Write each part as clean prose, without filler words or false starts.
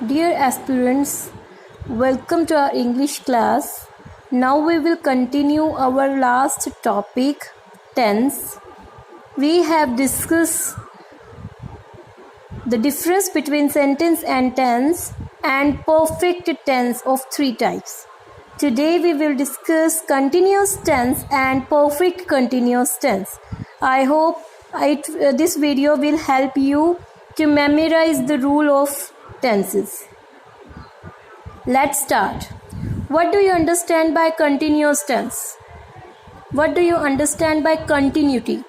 Dear aspirants, welcome to our English class. Now we will continue our last topic, tense. We have discussed the difference between sentence and tense and perfect tense of three types. Today we will discuss continuous tense and perfect continuous tense. I hope this video will help you to memorize the rule of tenses. Let's start. What do you understand by continuous tense? What do you understand by continuity?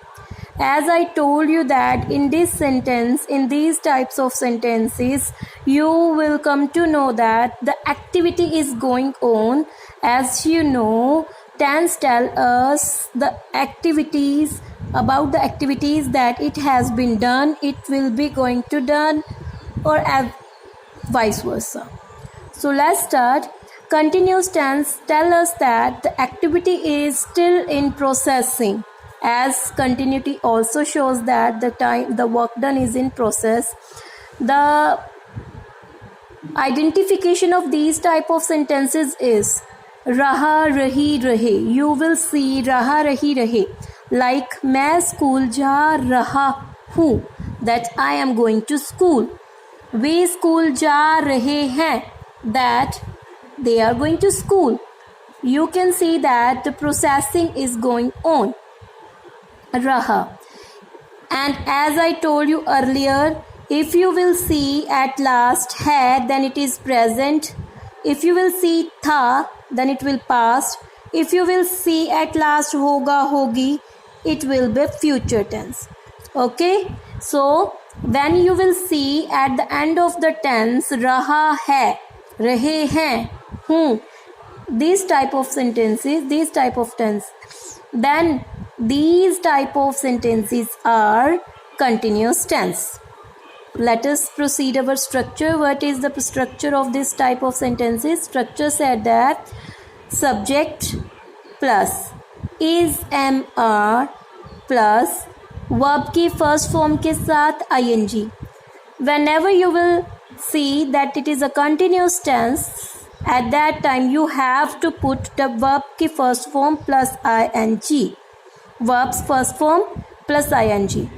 As I told you that in this sentence, in these types of sentences, you will come to know that the activity is going on. As you know, tense tell us the activities, about the activities that it has been done, it will be going to done, or vice versa. So let's start. Continuous tense tell us that the activity is still in processing, as continuity also shows that the work done is in process. The identification of these type of sentences is raha, rahi, rahe. You will see raha, rahi, rahe. Like मैं school जा रहा हूँ, that I am going to school. वे school जा रहे हैं, that they are going to school. You can see that the processing is going on. Raha. And as I told you earlier, if you will see at last hai, then it is present. If you will see tha, then it will past. If you will see at last hoga, hogi, it will be future tense. Okay, so when you will see at the end of the tense raha hai, rahe hain, these type of sentences, these type of tense, then these type of sentences are continuous tense. Let us proceed our structure. What is the structure of this type of sentences? Structure said that subject plus is, am, are plus verb की first form के साथ ing. Whenever you will see that it is a continuous tense, at that time you have to put the verb की first form plus ing. Verbs first form plus ing.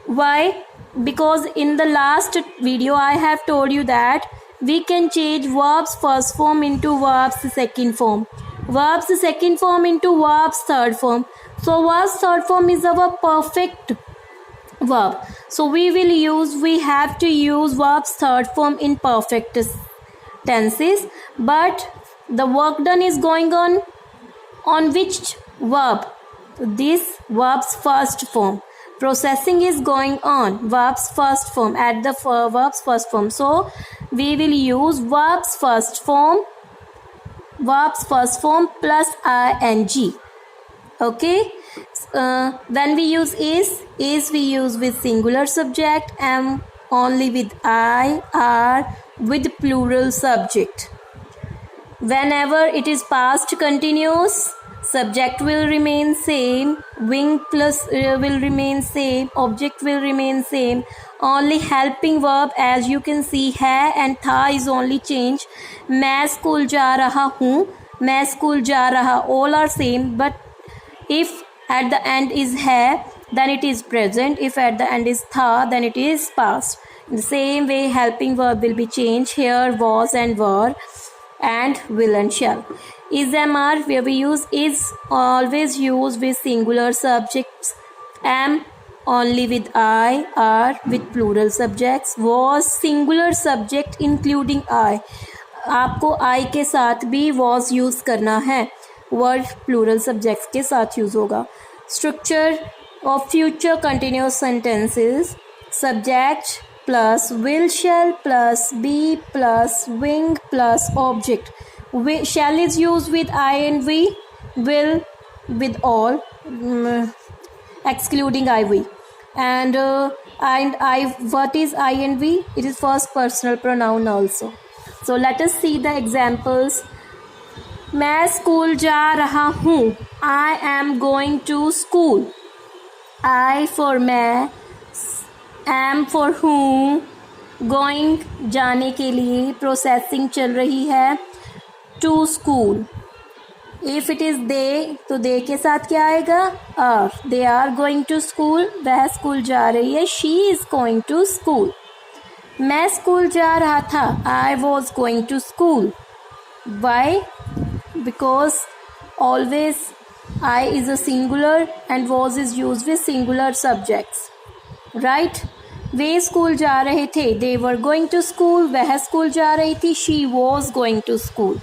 Why? Because in the last video I have told you that we can change verbs first form into verbs second form, verbs second form into verbs third form. So verbs third form is our perfect verb. So we have to use verbs third form in perfect tenses. But the work done is going on which verb? This verb's first form. Processing is going on verbs first form, at the verbs first form. So we will use verbs first form plus ing. Okay. When we use is we use with singular subject, am only with I, are with plural subject. Whenever it is past continuous, subject will remain same, wing plus will remain same, object will remain same. Only helping verb, as you can see, hai and tha is only change. मैं school जा रहा हूँ, मैं school जा रहा, all are same. But if at the end is hai, then it is present. If at the end is tha, then it is past. In the same way, helping verb will be changed. Here was and were, and will and shall. Is, am, are, where we use is always used with singular subjects, am only with I, are with plural subjects, was singular subject including I. आपको I के साथ भी was use करना है, word plural subjects के साथ use होगा. Structure of future continuous sentences: subject plus will, shall plus be plus wing plus object. Shall is used with I and we, will with all, excluding I, we. And I, what is I and we? It is first personal pronoun also. So let us see the examples. मैं school जा रहा हूँ, I am going to school. I for मैं, am for whom, going जाने के लिए processing चल रही है, to school. If it is they तो दे के साथ क्या आएगा, are. They are going to school, वह स्कूल जा रही है, she is going to school. मैं स्कूल जा रहा था, I was going to school. Why? Because always I is a singular and was is used with singular subjects, right? Way school जा रहे थे, they were going to school. वह school जा रही थी, she was going to school.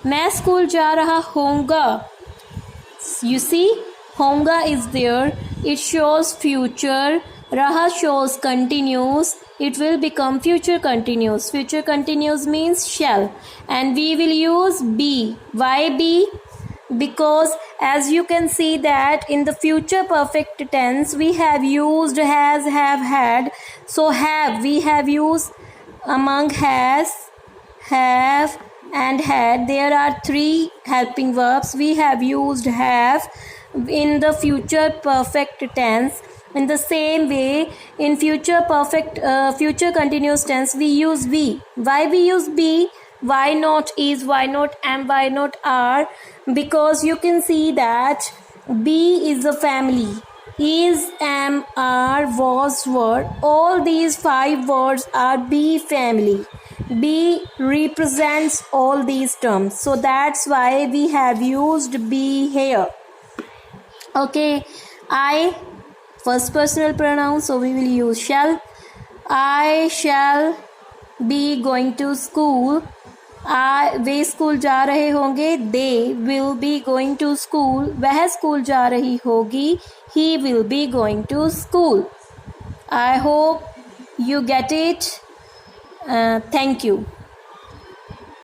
मैं school जा रहा होऊंगा, you see होऊंगा is there, it shows future. रहा shows continuous, it will become future continuous. Future continuous means shall, and we will use be. Why be? Because as you can see that in the future perfect tense we have used has, have, had. So have, we have used among has, have and had. There are three helping verbs. We have used have in the future perfect tense. In the same way, in future perfect future continuous tense we use be. Why we use be? Why not is, why not am, why not are? Because you can see that be is a family. Is, am, are, was, were, all these 5 words are be family. Be represents all these terms, so that's why we have used be here. Okay, I, first personal pronoun, so we will use shall. I shall be going to school. वे school जा रहे होंगे, they will be going to school. वह school जा रही होगी, he will be going to school. I hope you get it. Thank you.